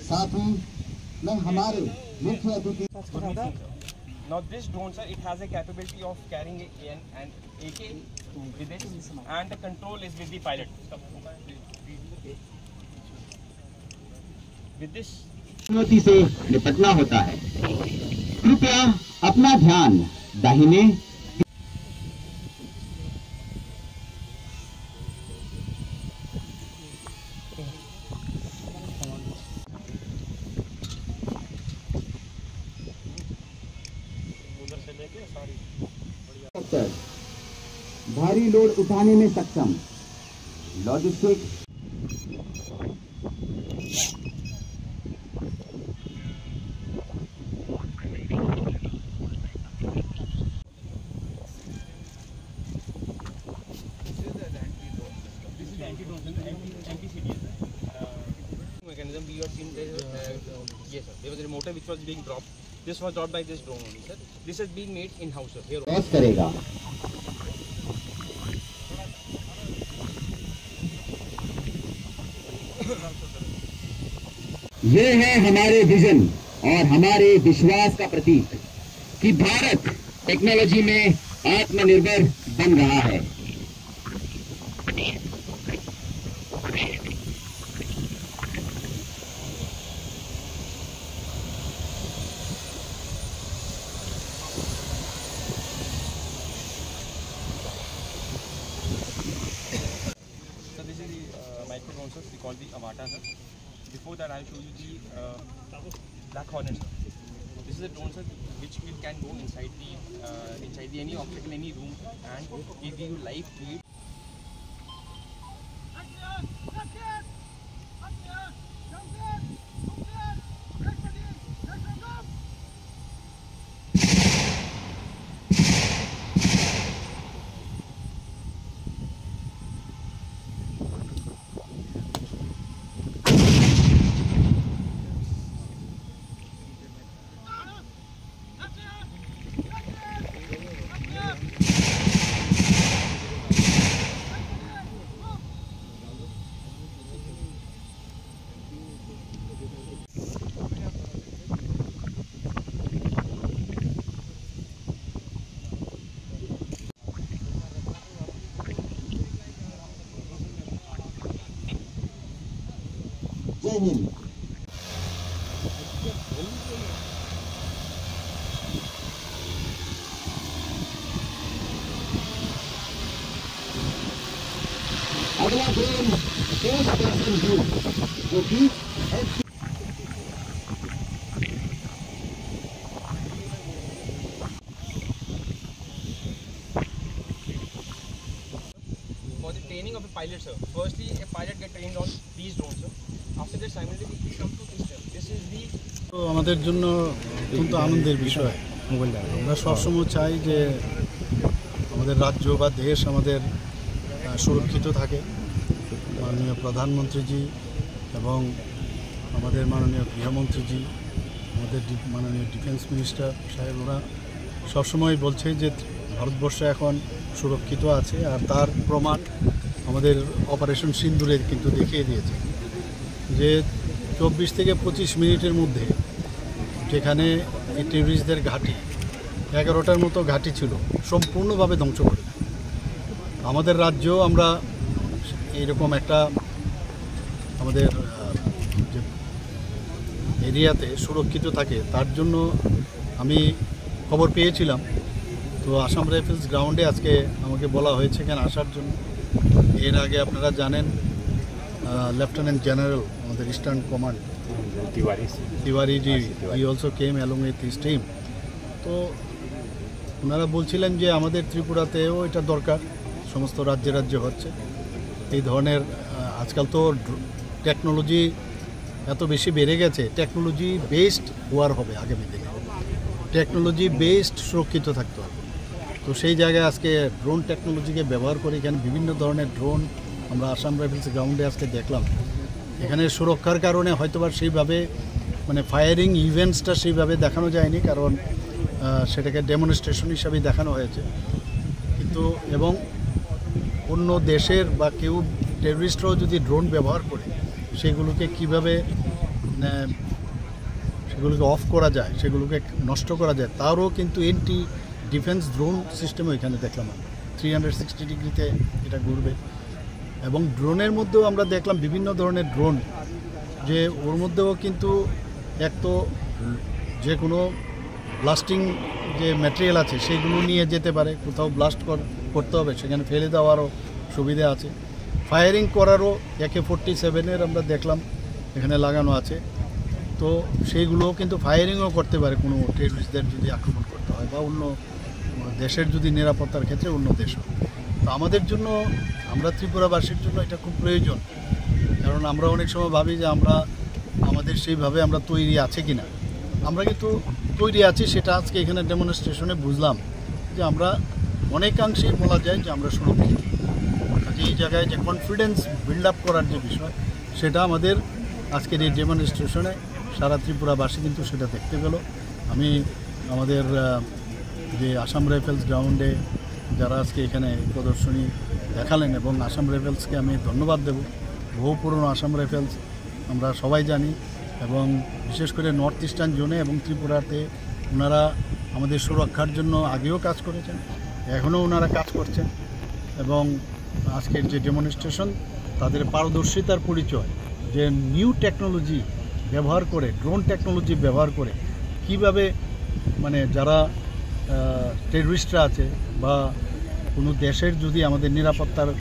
साथ ही मैं हमारे मुख्य अतिथि। Now this drone, sir, it has a capability of carrying an AK with it, and the control is with the pilot. With this चुनौती से निपटना होता है। कृपया अपना ध्यान दाहिने भारी लोड उठाने में सक्षम logistic mechanism we have seen yes sir, there was a motor which was being dropped. This was dropped by this drone only, sir. This has been made in house, sir. Here cross करेगा। ये है हमारे vision और हमारे विश्वास का प्रतीक कि Bharat technology में आत्मनिर्भर बन रहा है। micro drone, sir. We call the Avata, sir. Before that, I'll show you the Black Hornet, sir. This is a drone, sir, which can go inside any object in any room and give you live feed. जय हिंद। अगला drone first person view जो कि For the training of a pilot, sir. Firstly, a pilot get trained on these drones, sir. After that, simultaneously come to this step. This is the তো আমাদের জন্য অত্যন্ত আনন্দের বিষয়। আমরা সবসময় চাই যে আমাদের রাজ্য বা দেশ আমাদের সুরক্ষিত থাকে। মাননীয় প্রধানমন্ত্রীজি এবং আমাদের মাননীয় গৃহমন্ত্রীজি, আমাদের মাননীয় ডিফেন্স মিনিস্টার সাহেব, ওরা সবসময় বলছে যে ভারতবর্ষ এখন সুরক্ষিত আছে, আর তার প্রমাণ আমাদের অপারেশন সিন্দুরে কিন্তু দেখিয়ে দিয়েছে যে 24 থেকে 25 মিনিটের মধ্যে যেখানে এই টেররিস্টদের ঘাঁটি 11টার মতো ঘাঁটি ছিল সম্পূর্ণভাবে ধ্বংস করে দেয়। আমাদের রাজ্য আমরা এইরকম একটা আমাদের যে এরিয়াতে সুরক্ষিত থাকে তার জন্য আমি খবর পেয়েছিলাম। তো আসাম রাইফেলস গ্রাউন্ডে আজকে আমাকে বলা হয়েছে এখানে আসার জন্য। এর আগে আপনারা জানেন লেফটেন্যান্ট জেনারেল আমাদের eastern command Tiwari G, he also came along with his team. তো ওনারা বলছিলেন যে আমাদের ত্রিপুরাতেও এটা দরকার, সমস্ত রাজ্যে রাজ্যে হচ্ছে এই ধরনের। আজকাল তো টেকনোলজি এত বেশি বেড়ে গেছে, টেকনোলজি বেসড ওয়ার হবে আগামী দিনে, টেকনোলজি বেসড সুরক্ষিত থাকতে হবে। তো সেই জায়গায় আজকে ড্রোন টেকনোলজিকে ব্যবহার করে এখানে বিভিন্ন ধরনের ড্রোন আমরা আসাম রাইফেলস গ্রাউন্ডে আজকে দেখলাম। এখানে সুরক্ষার কারণে হয়তোবা সেইভাবে মানে ফায়ারিং ইভেন্টসটা সেইভাবে দেখানো যায়নি, কারণ সেটাকে ডেমনস্ট্রেশন হিসাবেই দেখানো হয়েছে। কিন্তু এবং অন্য দেশের বা কেউ টেররিস্টরাও যদি ড্রোন ব্যবহার করে সেগুলোকে কিভাবে মানে সেগুলোকে অফ করা যায়, সেগুলোকে নষ্ট করা যায়, তারও কিন্তু এন্টি ডিফেন্স ড্রোন সিস্টেমও এখানে দেখলাম। 360 ডিগ্রিতে এটা ঘুরবে। এবং ড্রোনের মধ্যেও আমরা দেখলাম বিভিন্ন ধরনের ড্রোন, যে ওর মধ্যেও কিন্তু এক তো যে কোনো ব্লাস্টিং যে ম্যাটেরিয়াল আছে সেগুলো নিয়ে যেতে পারে, কোথাও ব্লাস্ট করতে হবে সেখানে ফেলে দেওয়ারও সুবিধা আছে। ফায়ারিং করারও AK-47 আমরা দেখলাম এখানে লাগানো আছে, তো সেইগুলোও কিন্তু ফায়ারিংও করতে পারে কোনো টেররিস্টদের যদি আক্রমণ করতে হয় বা অন্য দেশের যদি নিরাপত্তার ক্ষেত্রে অন্য দেশও। তো আমাদের জন্য, আমরা ত্রিপুরাবাসীর জন্য এটা খুব প্রয়োজন, কারণ আমরা অনেক সময় ভাবি যে আমাদের সেইভাবে আমরা তৈরি আছে কি না। আমরা কিন্তু তৈরি আছি, সেটা আজকে এখানে ডেমনস্ট্রেশনে বুঝলাম যে আমরা অনেকাংশেই বলা যায় যে আমরা সুরক্ষিত। কাজে এই জায়গায় যে কনফিডেন্স বিল্ড আপ করার যে বিষয়, সেটা আমাদের আজকের এই ডেমনস্ট্রেশনে সারা ত্রিপুরাবাসী কিন্তু সেটা দেখতে পেল। আমি আমাদের যে আসাম রাইফেলস গ্রাউন্ডে যারা আজকে এখানে প্রদর্শনী দেখালেন, এবং আসাম রাইফেলসকে আমি ধন্যবাদ দেব। বহু পুরনো আসাম রাইফেলস আমরা সবাই জানি, এবং বিশেষ করে নর্থ ইস্টার্ন জোনে এবং ত্রিপুরাতে ওনারা আমাদের সুরক্ষার জন্য আগেও কাজ করেছেন, এখনও ওনারা কাজ করছেন। এবং আজকের যে ডেমনস্ট্রেশন, তাদের পারদর্শিতার পরিচয়, যে নিউ টেকনোলজি ব্যবহার করে, ড্রোন টেকনোলজি ব্যবহার করে কিভাবে মানে যারা টেররিস্টরা আছে বা কোনো দেশের যদি আমাদের নিরাপত্তার